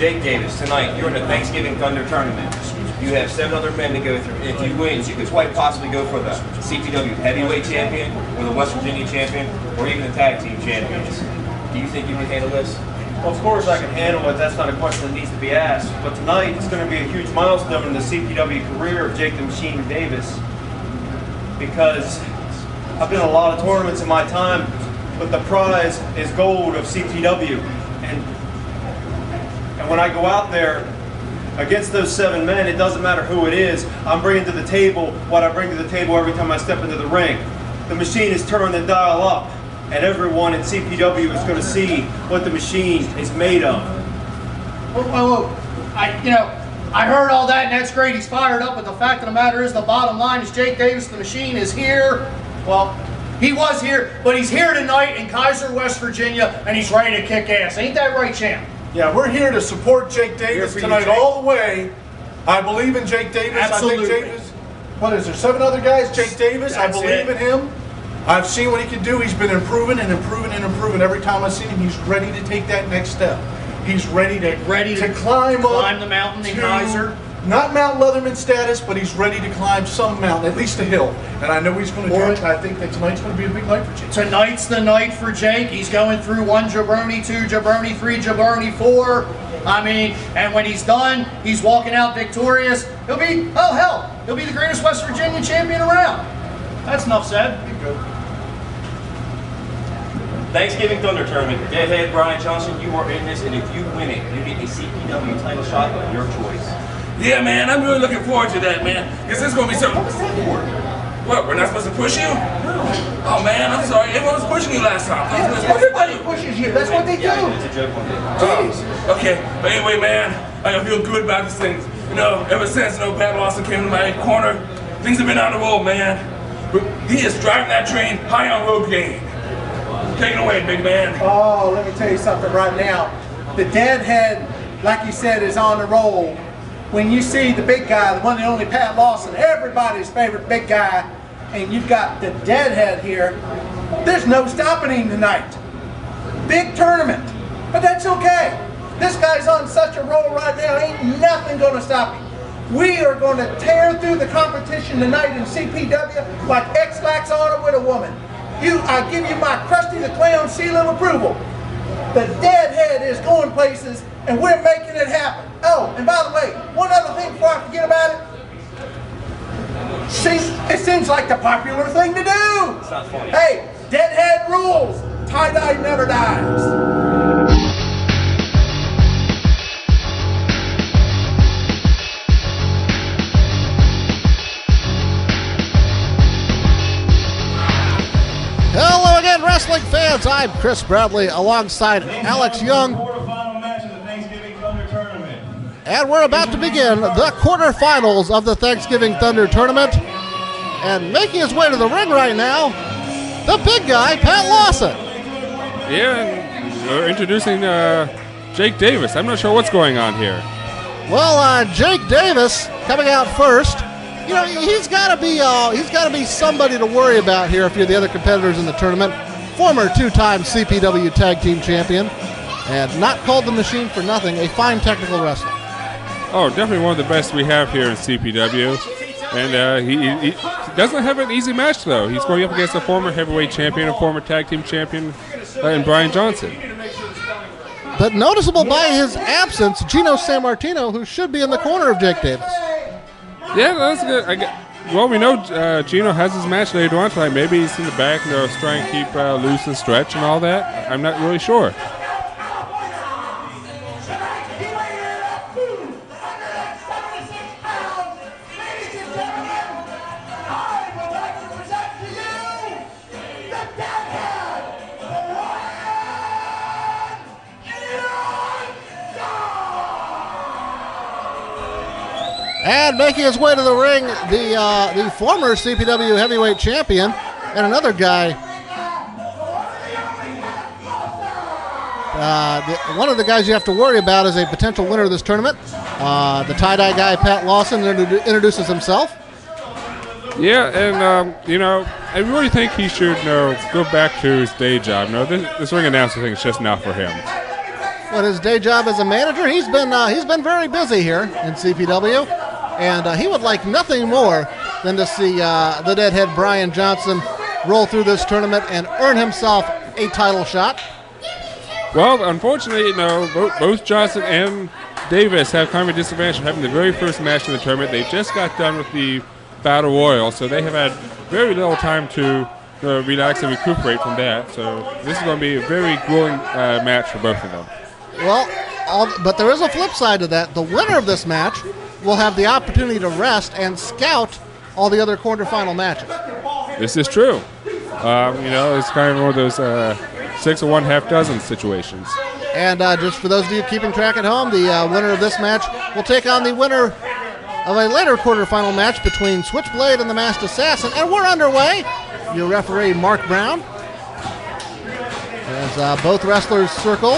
Jake Davis, tonight you're in the Thanksgiving Thunder Tournament. You have 7 other men to go through. If you win, you could quite possibly go for the CPW Heavyweight Champion, or the West Virginia Champion, or even the Tag Team Champions. Do you think you can handle this? Well, of course I can handle it. That's not a question that needs to be asked. But tonight, it's going to be a huge milestone in the CPW career of Jake the Machine Davis, because I've been in a lot of tournaments in my time, but the prize is gold of CPW. And when I go out there against those 7 men, it doesn't matter who it is. I'm bringing to the table what I bring to the table every time I step into the ring. The machine is turning the dial up, and everyone in CPW is going to see what the machine is made of. Whoa. I heard all that, and that's great. He's fired up, but the fact of the matter is, the bottom line is Jake Davis, the machine, is here. Well, he was here, but he's here tonight in Kaiser, West Virginia, and he's ready to kick ass. Ain't that right, champ? Yeah, we're here to support Jake Davis tonight all the way. I believe in Jake Davis. Absolutely. I think Davis, what is there, 7 other guys? Jake Davis, I believe in him. I've seen what he can do. He's been improving and improving and improving. Every time I've seen him, he's ready to take that next step. He's ready to climb the mountain in Kaiser. Not Mount Leatherman status, but he's ready to climb some mountain, at least a hill. And I know he's going to do it. I think that tonight's going to be a big night for Jake. Tonight's the night for Jake. He's going through 1 jabroni, 2 jabroni, 3 jabroni, 4. I mean, and when he's done, he's walking out victorious. He'll be, oh hell, he'll be the greatest West Virginia champion around. That's enough said. Thanksgiving Thunder Tournament. Deadhead Brian Johnson, you are in this, and if you win it, you get a CPW title shot of your choice. Yeah, man, I'm really looking forward to that, man. Because this is going to be something. What, we're not supposed to push you? Oh, man, I'm sorry. Everyone was pushing you last time. Everybody pushes you. That's what they do. It's a joke on it. Okay, but anyway, man, I feel good about this thing. You know, ever since Pat Lawson came to my corner, things have been on the roll, man. But he is driving that train high on road game. Take it away, big man. Oh, let me tell you something right now. The deadhead, like you said, is on the roll. When you see the big guy, the one and only Pat Lawson, everybody's favorite big guy, and you've got the deadhead here, there's no stopping him tonight. Big tournament, but that's okay. This guy's on such a roll right now, ain't nothing going to stop him. We are going to tear through the competition tonight in CPW like X-Lax on it with a woman. I give you my Krusty the Clown seal of approval. The deadhead is going places, and we're making it happen. Oh, and by the way, one other thing before I forget about it. It seems like the popular thing to do. It's not funny. Hey, deadhead rules. Tie-dye never dies. Hello again, wrestling fans. I'm Chris Bradley alongside Alex Young. And we're about to begin the quarterfinals of the Thanksgiving Thunder Tournament. And making his way to the ring right now, the big guy, Pat Lawson. Yeah, and we're introducing Jake Davis. I'm not sure what's going on here. Well, Jake Davis coming out first. You know, he's got to be somebody to worry about here if you're the other competitors in the tournament. Former 2-time CPW Tag Team Champion, and not called the Machine for nothing, a fine technical wrestler. Oh, definitely one of the best we have here in CPW. And he doesn't have an easy match, though. He's going up against a former heavyweight champion, a former tag team champion, in Brian Johnson. But noticeable by his absence, Gino Sammartino, who should be in the corner of Jake Davis. Yeah, that's good. Well, we know Gino has his match later on tonight. Maybe he's in the back, you know, trying to keep loose and stretch and all that. I'm not really sure. And making his way to the ring, the former CPW heavyweight champion, and another guy. One of the guys you have to worry about is a potential winner of this tournament. The tie-dye guy, Pat Lawson, introduces himself. Yeah, and, you know, I really think he should, go back to his day job. No, this ring announcer thing is just not for him. with his day job as a manager. He's been very busy here in CPW, and he would like nothing more than to see the deadhead Brian Johnson roll through this tournament and earn himself a title shot. Well, unfortunately, both Johnson and Davis have kind of a disadvantage of having the very first match in the tournament. They just got done with the Battle Royal, so they have had very little time to relax and recuperate from that. So this is going to be a very grueling match for both of them. Well, but there is a flip side to that. The winner of this match will have the opportunity to rest and scout all the other quarterfinal matches. This is true. It's kind of one of those 6 of 1 half dozen situations. And just for those of you keeping track at home, the winner of this match will take on the winner of a later quarterfinal match between Switchblade and the Masked Assassin. And we're underway. Your referee, Mark Brown, as both wrestlers circle.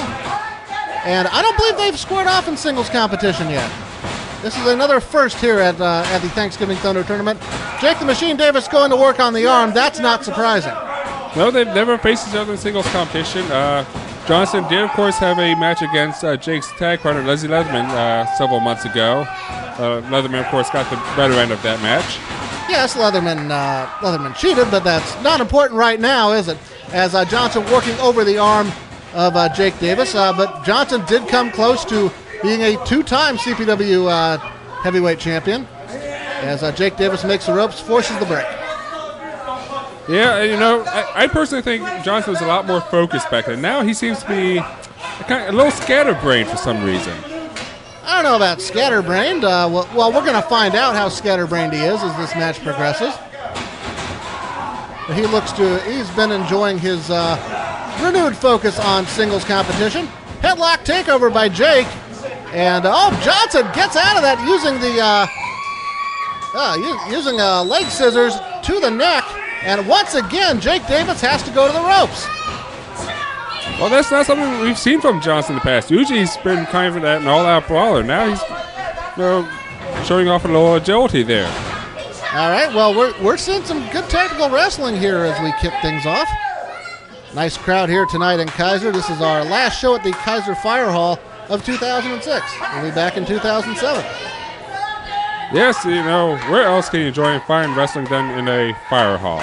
And I don't believe they've squared off in singles competition yet. This is another first here at the Thanksgiving Thunder Tournament. Jake the Machine Davis going to work on the arm. That's not surprising. No, they've never faced each other in singles competition. Johnson did, of course, have a match against Jake's tag partner, Leslie Leatherman, several months ago. Leatherman, of course, got the better end of that match. Yes, Leatherman cheated, but that's not important right now, is it? As Johnson working over the arm of Jake Davis. But Johnson did come close to being a 2-time CPW heavyweight champion. As Jake Davis makes the ropes, forces the break. Yeah, I personally think Johnson was a lot more focused back then. Now he seems to be a little scatterbrained for some reason. I don't know about scatterbrained. Well, we're going to find out how scatterbrained he is as this match progresses. He's been enjoying his renewed focus on singles competition. Headlock takeover by Jake. And, Johnson gets out of that using leg scissors to the neck. And once again, Jake Davis has to go to the ropes. Well, that's not something we've seen from Johnson in the past. Usually he's been kind of an all-out brawler. Now he's showing off a little agility there. All right, well, we're seeing some good technical wrestling here as we kick things off. Nice crowd here tonight in Kaiser. This is our last show at the Kaiser Fire Hall of 2006. We'll be back in 2007. Yes, where else can you enjoy and find wrestling done in a fire hall?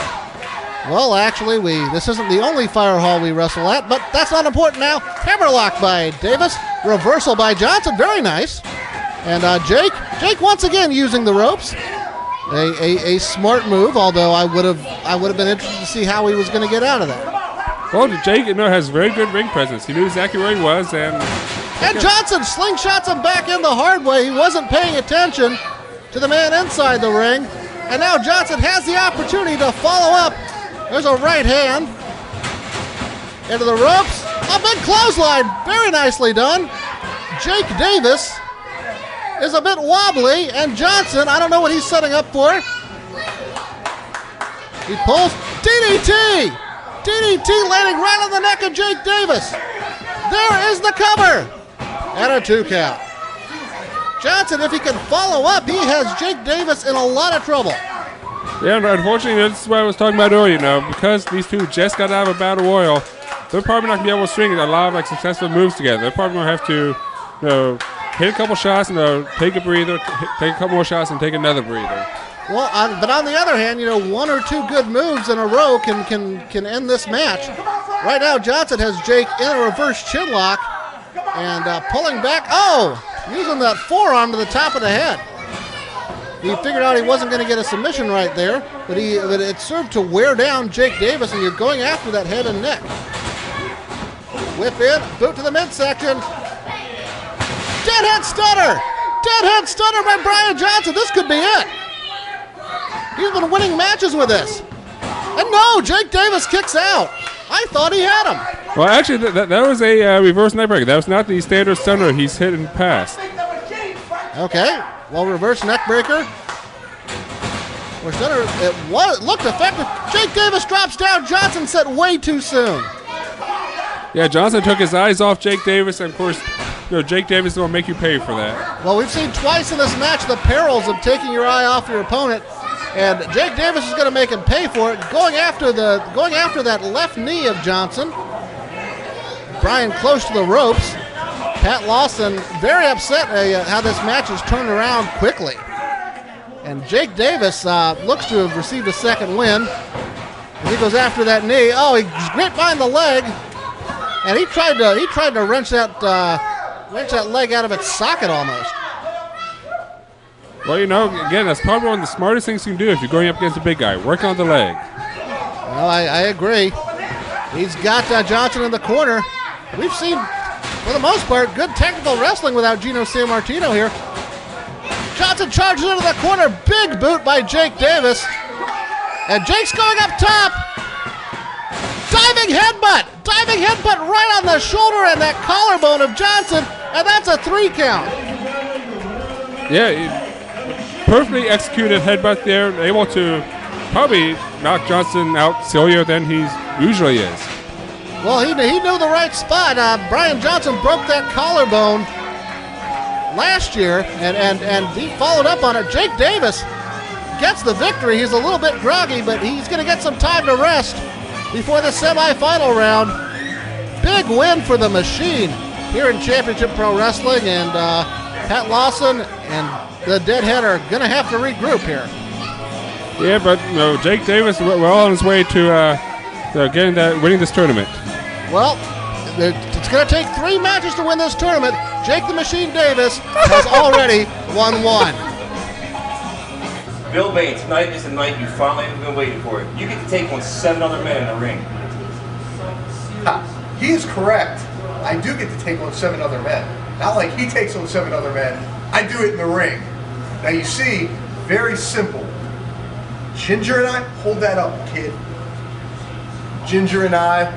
Well, actually, this isn't the only fire hall we wrestle at, but that's not important now. Hammerlock by Davis, reversal by Johnson, very nice. And Jake once again using the ropes. A smart move, although I would have been interested to see how he was going to get out of that. Well, Jake has very good ring presence. He knew exactly where he was, and Johnson slingshots him back in the hard way. He wasn't paying attention to the man inside the ring. And now Johnson has the opportunity to follow up. There's a right hand into the ropes. A big clothesline. Very nicely done. Jake Davis is a bit wobbly, and Johnson, I don't know what he's setting up for. He pulls DDT. DDT landing right on the neck of Jake Davis. There is the cover. And a 2 count. Johnson, if he can follow up, he has Jake Davis in a lot of trouble. Yeah, unfortunately, that's what I was talking about earlier. Because these two just got out of a battle royal, they're probably not going to be able to string a lot of successful moves together. They're probably going to have to, hit a couple shots and take a breather, take a couple more shots and take another breather. Well, but on the other hand, 1 or 2 good moves in a row can end this match. Right now, Johnson has Jake in a reverse chin lock and pulling back. Using that forearm to the top of the head. He figured out he wasn't going to get a submission right there, but it served to wear down Jake Davis, and you're going after that head and neck. Whip in, boot to the midsection. Deadhead stunner! Deadhead stunner by Brian Johnson. This could be it. He's been winning matches with this. And no, Jake Davis kicks out. I thought he had him. Well, actually, that was a reverse neckbreaker. That was not the standard stunner he's hit in the past. Okay, well, reverse neckbreaker. Or stunner, it looked effective. Jake Davis drops down. Johnson set way too soon. Yeah, Johnson took his eyes off Jake Davis, and of course, Jake Davis is going to make you pay for that. Well, we've seen twice in this match the perils of taking your eye off your opponent. And Jake Davis is going to make him pay for it, going after that left knee of Johnson. Brian close to the ropes. Pat Lawson very upset how this match has turned around quickly. And Jake Davis looks to have received a second win. And he goes after that knee. Oh, he's gripped behind the leg, and he tried to wrench that leg out of its socket almost. Well, you know, again, that's probably one of the smartest things you can do if you're going up against a big guy. Work on the leg. Well, I agree. He's got Johnson in the corner. We've seen, for the most part, good technical wrestling without Gino Sammartino here. Johnson charges into the corner. Big boot by Jake Davis. And Jake's going up top. Diving headbutt right on the shoulder and that collarbone of Johnson. And that's a 3 count. Yeah, perfectly executed headbutt there. Able to probably knock Johnson out sillier than he usually is. Well, he knew the right spot. Brian Johnson broke that collarbone last year, and he followed up on it. Jake Davis gets the victory. He's a little bit groggy, but he's going to get some time to rest before the semifinal round. Big win for the Machine here in Championship Pro Wrestling, and Pat Lawson and the Deadhead are going to have to regroup here. Yeah, but you know, Jake Davis well on his way to winning this tournament. Well, it's going to take 3 matches to win this tournament. Jake the Machine Davis has already won 1. Bill Bain, tonight is the night you finally have been waiting for. You get to take on 7 other men in the ring. He is correct. I do get to take on 7 other men. Not like he takes on 7 other men. I do it in the ring. Now you see, very simple. Ginger and I, hold that up, kid. Ginger and I,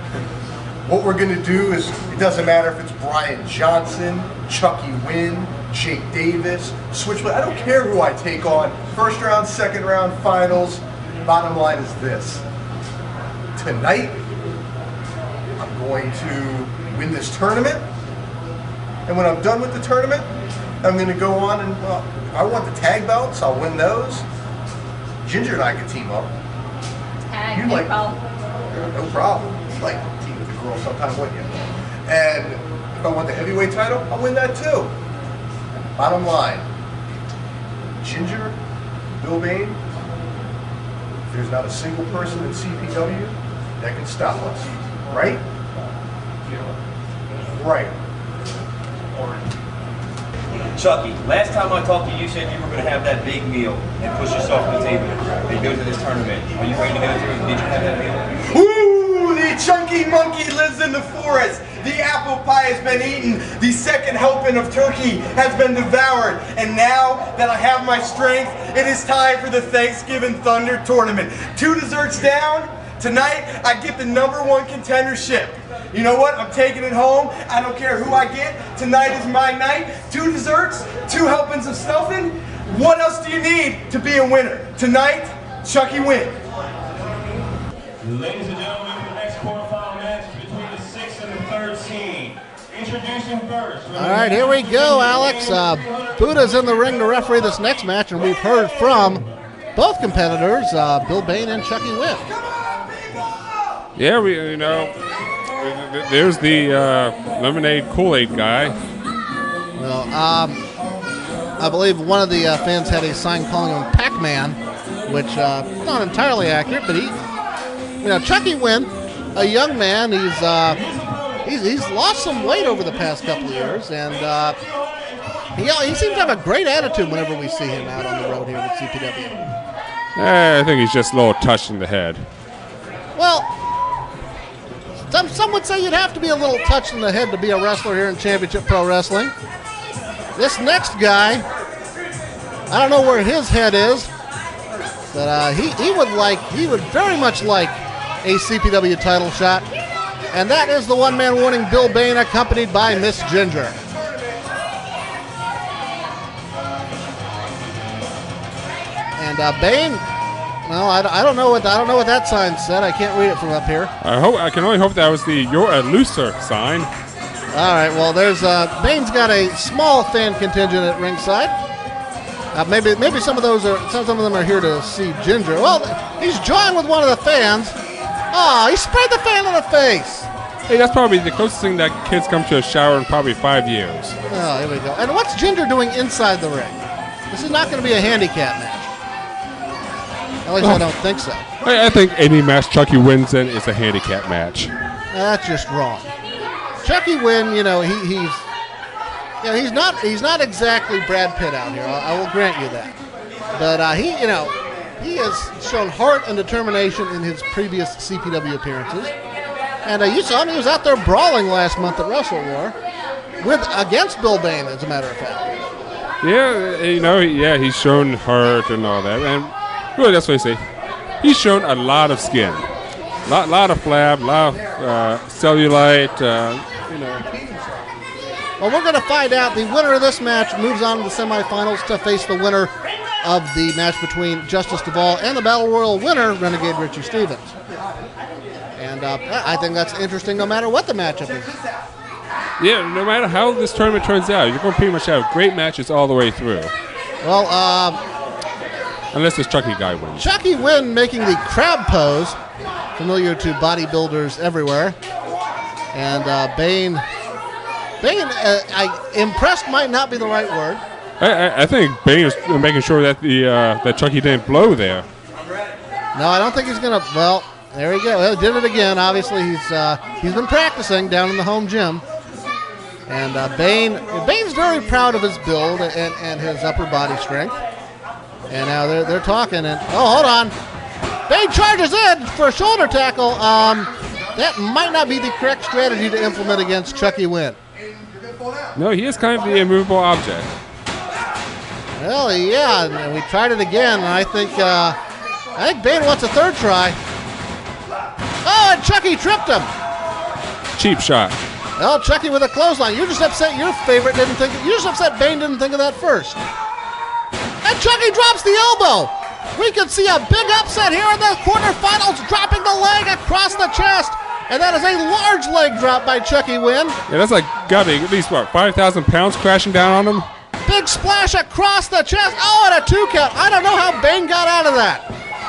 what we're going to do is, it doesn't matter if it's Brian Johnson, Chucky Wynn, Jake Davis, Switchblade. I don't care who I take on. First round, second round, finals. Bottom line is this. Tonight, I'm going to win this tournament. And when I'm done with the tournament, I'm going to go on and, well, if I want the tag belts, I'll win those. Ginger and I can team up. Tag, no problem. No problem. You'd like to team with the girl sometime, wouldn't you? And if I want the heavyweight title, I'll win that too. Bottom line, Ginger, Bill Bain, there's not a single person in CPW that can stop us. Right? Right. Chucky, last time I talked to you, you said you were going to have that big meal and push yourself to the table and go to this tournament. Are you ready to go through? Did you have that meal? Ooh, the chunky monkey lives in the forest. The apple pie has been eaten. The second helping of turkey has been devoured. And now that I have my strength, it is time for the Thanksgiving Thunder Tournament. 2 desserts down. Tonight, I get the #1 contendership. You know what? I'm taking it home. I don't care who I get. Tonight is my night. 2 desserts, 2 helpings of stuffing. What else do you need to be a winner? Tonight, Chucky wins. Ladies and gentlemen, the next quarterfinal match between the 6th and the 3rd seed. Introducing first. All right, here we go, Alex. Buddha's in the ring to referee this next match, and we've heard from both competitors, Bill Bain and Chucky Wynn. Yeah, there's the lemonade Kool-Aid guy. Well, I believe one of the fans had a sign calling him Pac-Man, which not entirely accurate, but Chucky Wynn, a young man, he's lost some weight over the past couple of years, and he seems to have a great attitude whenever we see him out on the road here with CPW. I think he's just a little touched in the head. Well, some would say you'd have to be a little touched in the head to be a wrestler here in Championship Pro Wrestling. This next guy, I don't know where his head is, but he would very much like a CPW title shot, and that is the one-man warning Bill Bain, accompanied by Miss Ginger. And Bain, well, I don't know what that sign said. I can't read it from up here. I can only hope that was the "You're a Loser" sign. All right. Well, there's Bain's got a small fan contingent at ringside. Maybe some of them are here to see Ginger. Well, he's joined with one of the fans. Oh, he sprayed the fan in the face. Hey, that's probably the closest thing that kids come to a shower in probably 5 years. Oh, here we go. And what's Ginger doing inside the ring? This is not going to be a handicap match. At least I don't think so. I think any match Chucky wins in is a handicap match. That's just wrong. Chucky Wynn, you know, he's not exactly Brad Pitt out here. I will grant you that. But he has shown heart and determination in his previous CPW appearances. And you saw him; he was out there brawling last month at Wrestle War against Bill Bain, as a matter of fact. Yeah, he's shown heart and all that, and really, that's what I say. He's shown a lot of skin, lot of flab, a lot of cellulite. Well, we're going to find out. The winner of this match moves on to the semifinals to face the winner of the match between Justice Duvall and the Battle Royal winner, Renegade Richie Stevens. And I think that's interesting no matter what the matchup is. Yeah, no matter how this tournament turns out, you're going to pretty much have great matches all the way through. Well, unless this Chucky guy wins. Chucky Wynn making the crab pose, familiar to bodybuilders everywhere. And Bain, impressed might not be the right word. I think Bain is making sure that that Chucky didn't blow there. No, I don't think he's going to. Well, there he goes. He did it again. Obviously, he's been practicing down in the home gym. And Bain's very proud of his build and his upper body strength. And now they're talking. And hold on, Bain charges in for a shoulder tackle. That might not be the correct strategy to implement against Chucky Wynn. No, he is kind of the immovable object. Well, yeah, and we tried it again, and I think Bain wants a third try. Oh, and Chucky tripped him. Cheap shot. Well, Chucky with a clothesline. You're just upset your favorite didn't think. You're just upset Bain didn't think of that first. And Chucky drops the elbow. We could see a big upset here in the quarterfinals, dropping the leg across the chest. And that is a large leg drop by Chucky Wynn. Yeah, that's like got to be at least, 5,000 pounds crashing down on him? Big splash across the chest. Oh, and a 2 count. I don't know how Bain got out of that.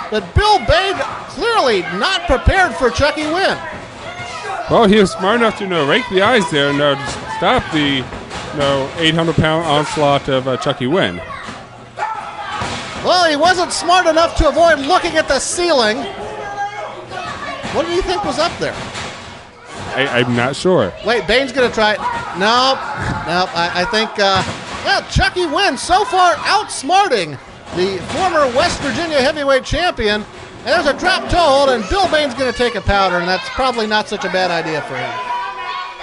But Bill Bain clearly not prepared for Chucky Wynn. Well, he was smart enough to rake the eyes there and to stop the 800-pound onslaught of Chucky Wynn. Well, he wasn't smart enough to avoid looking at the ceiling. What do you think was up there? I'm not sure. Wait, Bain's going to try it. Nope. I think, Chucky Wynn so far outsmarting the former West Virginia heavyweight champion. And there's a drop toe hold, and Bill Bain's going to take a powder, and that's probably not such a bad idea for him.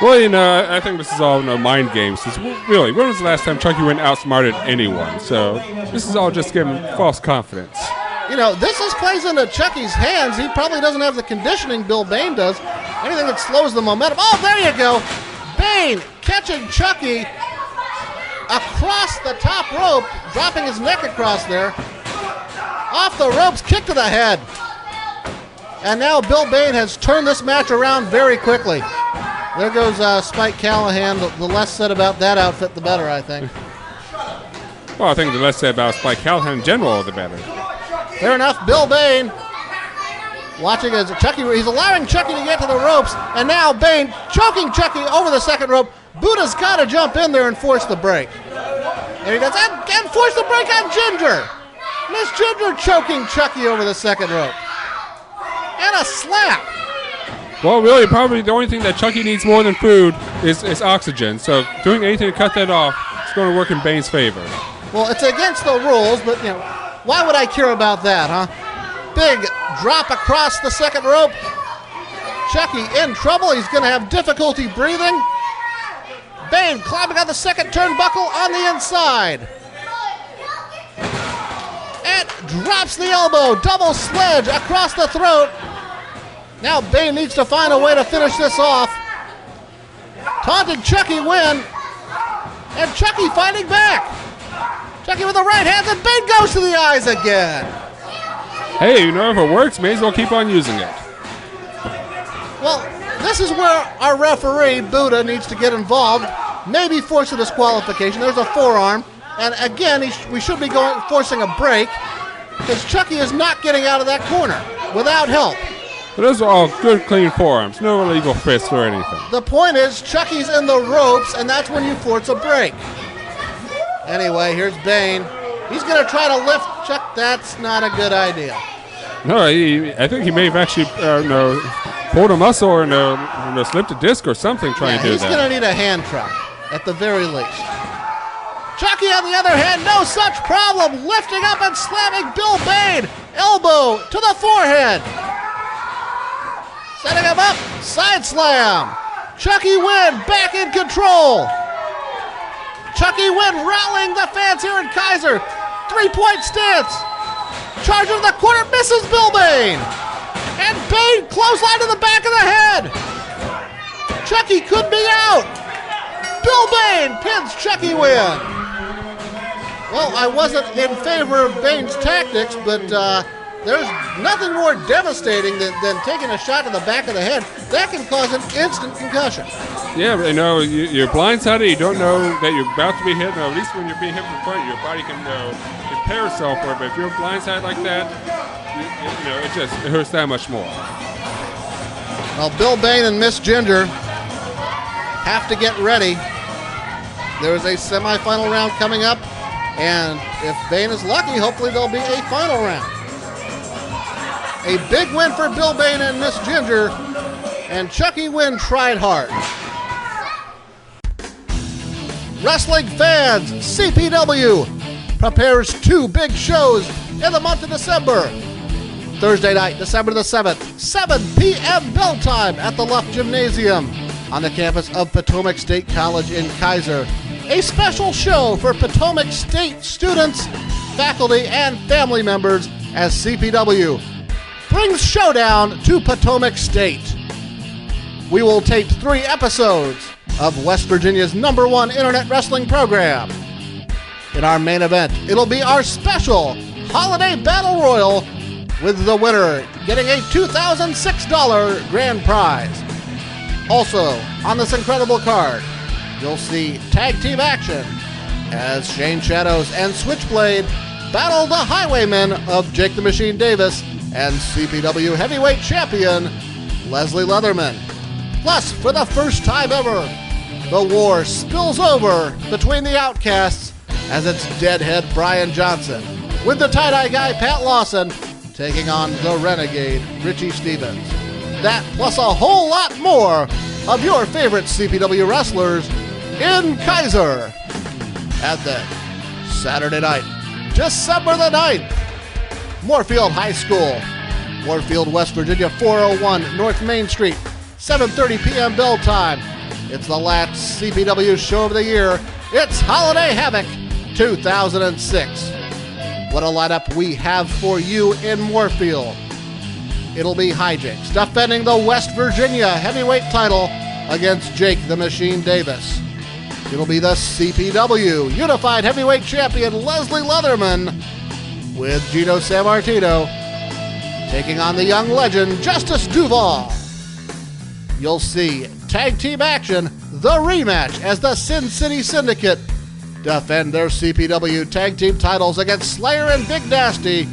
Well, I think this is all mind games. Really, when was the last time Chucky Wynn outsmarted anyone? So this is all just giving false confidence. This plays into Chucky's hands. He probably doesn't have the conditioning Bill Bain does. Anything that slows the momentum. Oh, there you go. Bain catching Chucky across the top rope, dropping his neck across there. Off the ropes, kick to the head. And now Bill Bain has turned this match around very quickly. There goes Spike Callahan. The less said about that outfit, the better, I think. Well, I think the less said about Spike Callahan in general, the better. Fair enough. Bill Bain watching as Chucky, he's allowing Chucky to get to the ropes, and now Bain choking Chucky over the second rope. Buddha's got to jump in there and force the break. And he does, and force the break on Ginger. Miss Ginger choking Chucky over the second rope. And a slap. Well, really, probably the only thing that Chucky needs more than food is oxygen. So doing anything to cut that off is going to work in Bain's favor. Well, it's against the rules, but, why would I care about that, huh? Big drop across the second rope. Chucky in trouble. He's going to have difficulty breathing. Bain climbing on the second turnbuckle on the inside. And drops the elbow. Double sledge across the throat. Now Bain needs to find a way to finish this off. Taunting Chucky Wynn. And Chucky fighting back. Chucky with the right hand, and Bain goes to the eyes again. Hey, if it works, may as well keep on using it. Well, this is where our referee, Buddha, needs to get involved. Maybe force a disqualification. There's a forearm. And again, we should be forcing a break because Chucky is not getting out of that corner without help. But those are all good, clean forearms. No illegal fists or anything. The point is, Chucky's in the ropes, and that's when you force a break. Anyway, here's Bane. He's going to try to lift Chuck. That's not a good idea. No, I think he may have actually pulled a muscle or slipped a disc or something trying to do that. He's going to need a hand trap, at the very least. Chucky, on the other hand, no such problem, lifting up and slamming Bill Bane. Elbow to the forehead. Setting him up, side slam. Chucky Wynn back in control. Chucky Wynn rallying the fans here in Kaiser. 3-point stance. Charger to the corner, misses Bill Bane. And Bane clothesline to the back of the head. Chucky could be out. Bill Bane pins Chucky Wynn. Well, I wasn't in favor of Bane's tactics, but there's nothing more devastating than taking a shot to the back of the head. That can cause an instant concussion. Yeah, but you're blindsided. You don't know that you're about to be hit. No, at least when you're being hit from front, your body can prepare itself for it. But if you're blindsided like that, it hurts that much more. Well, Bill Bane and Miss Ginger have to get ready. There is a semifinal round coming up, and if Bane is lucky, hopefully there'll be a final round. A big win for Bill Bane and Miss Ginger, and Chucky Wynn tried hard. Wrestling fans, CPW prepares 2 big shows in the month of December. Thursday night, December the 7th, 7 p.m. bell time at the Luft Gymnasium on the campus of Potomac State College in Kaiser. A special show for Potomac State students, faculty, and family members as CPW brings Showdown to Potomac State. We will tape 3 episodes of West Virginia's #1 internet wrestling program. In our main event, it'll be our special Holiday Battle Royal, with the winner getting a $2,006 grand prize. Also, on this incredible card, you'll see tag team action as Shane Shadows and Switchblade battle the Highwaymen of Jake the Machine Davis and CPW heavyweight champion Leslie Leatherman. Plus, for the first time ever, the war spills over between the Outcasts as it's Deadhead Brian Johnson, with the tie-dye guy Pat Lawson taking on the Renegade Richie Stevens. That plus a whole lot more of your favorite CPW wrestlers in Kaiser. And then, Saturday night, December the 9th, Moorfield High School, Moorfield, West Virginia, 401 North Main Street, 7:30 p.m. bell time. It's the last CPW show of the year. It's Holiday Havoc 2006. What a lineup we have for you in Moorfield. It'll be Hijinks defending the West Virginia heavyweight title against Jake the Machine Davis. It'll be the CPW Unified Heavyweight Champion Leslie Leatherman with Gino Sammartino taking on the young legend Justice Duval. You'll see tag team action, the rematch, as the Sin City Syndicate defend their CPW tag team titles against Slayer and Big Nasty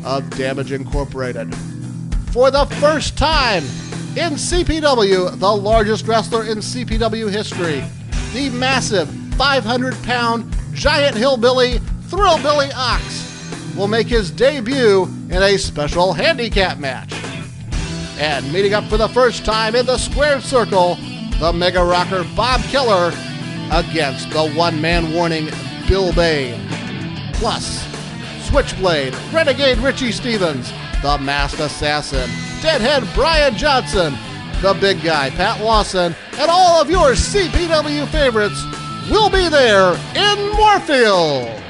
of Damage Incorporated. For the first time in CPW, the largest wrestler in CPW history, the massive 500-pound giant hillbilly Thrillbilly Ox will make his debut in a special handicap match. And meeting up for the first time in the squared circle, the mega rocker Bob Keller against the one-man warning Bill Bane. Plus, Switchblade, Renegade Richie Stevens, the Masked Assassin, Deadhead Brian Johnson, the big guy Pat Lawson, and all of your CPW favorites will be there in Moorfield.